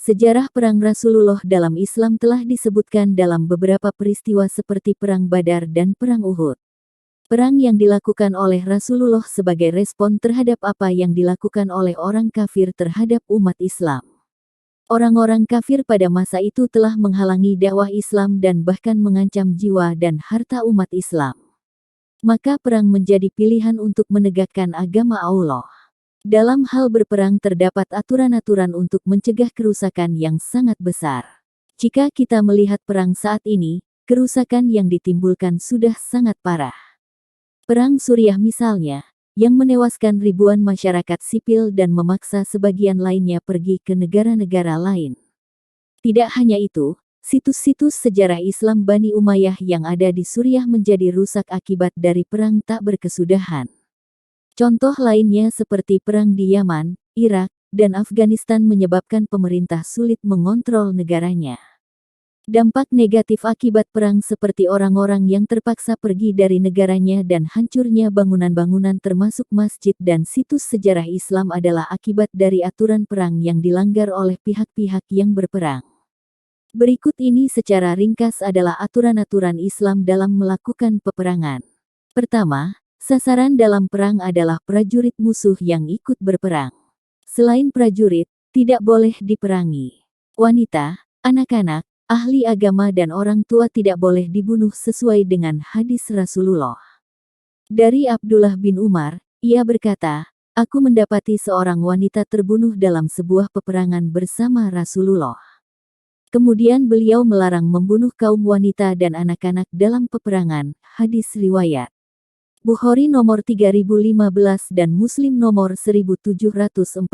Sejarah perang Rasulullah dalam Islam telah disebutkan dalam beberapa peristiwa seperti Perang Badar dan Perang Uhud. Perang yang dilakukan oleh Rasulullah sebagai respon terhadap apa yang dilakukan oleh orang kafir terhadap umat Islam. Orang-orang kafir pada masa itu telah menghalangi dakwah Islam dan bahkan mengancam jiwa dan harta umat Islam. Maka perang menjadi pilihan untuk menegakkan agama Allah. Dalam hal berperang terdapat aturan-aturan untuk mencegah kerusakan yang sangat besar. Jika kita melihat perang saat ini, kerusakan yang ditimbulkan sudah sangat parah. Perang Suriah misalnya, yang menewaskan ribuan masyarakat sipil dan memaksa sebagian lainnya pergi ke negara-negara lain. Tidak hanya itu, situs-situs sejarah Islam Bani Umayyah yang ada di Suriah menjadi rusak akibat dari perang tak berkesudahan. Contoh lainnya seperti perang di Yaman, Irak, dan Afghanistan menyebabkan pemerintah sulit mengontrol negaranya. Dampak negatif akibat perang seperti orang-orang yang terpaksa pergi dari negaranya dan hancurnya bangunan-bangunan termasuk masjid dan situs sejarah Islam adalah akibat dari aturan perang yang dilanggar oleh pihak-pihak yang berperang. Berikut ini secara ringkas adalah aturan-aturan Islam dalam melakukan peperangan. Pertama, sasaran dalam perang adalah prajurit musuh yang ikut berperang. Selain prajurit, tidak boleh diperangi. Wanita, anak-anak, ahli agama dan orang tua tidak boleh dibunuh sesuai dengan hadis Rasulullah. Dari Abdullah bin Umar, ia berkata, "Aku mendapati seorang wanita terbunuh dalam sebuah peperangan bersama Rasulullah. Kemudian beliau melarang membunuh kaum wanita dan anak-anak dalam peperangan." Hadis riwayat Bukhari nomor 3015 dan Muslim nomor 1744.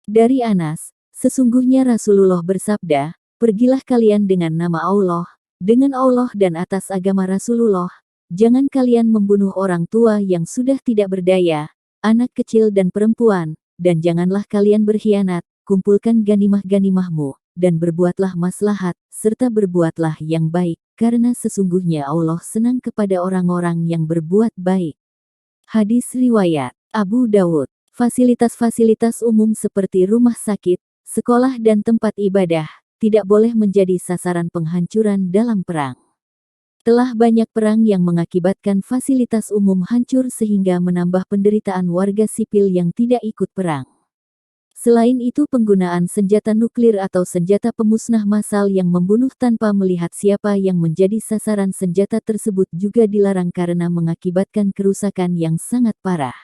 Dari Anas, sesungguhnya Rasulullah bersabda, "Pergilah kalian dengan nama Allah, dengan Allah dan atas agama Rasulullah. Jangan kalian membunuh orang tua yang sudah tidak berdaya, anak kecil dan perempuan, dan janganlah kalian berkhianat, kumpulkan ganimah-ganimahmu, dan berbuatlah maslahat, serta berbuatlah yang baik, karena sesungguhnya Allah senang kepada orang-orang yang berbuat baik." Hadis riwayat Abu Dawud. Fasilitas-fasilitas umum seperti rumah sakit, sekolah dan tempat ibadah, tidak boleh menjadi sasaran penghancuran dalam perang. Telah banyak perang yang mengakibatkan fasilitas umum hancur sehingga menambah penderitaan warga sipil yang tidak ikut perang. Selain itu penggunaan senjata nuklir atau senjata pemusnah massal yang membunuh tanpa melihat siapa yang menjadi sasaran senjata tersebut juga dilarang karena mengakibatkan kerusakan yang sangat parah.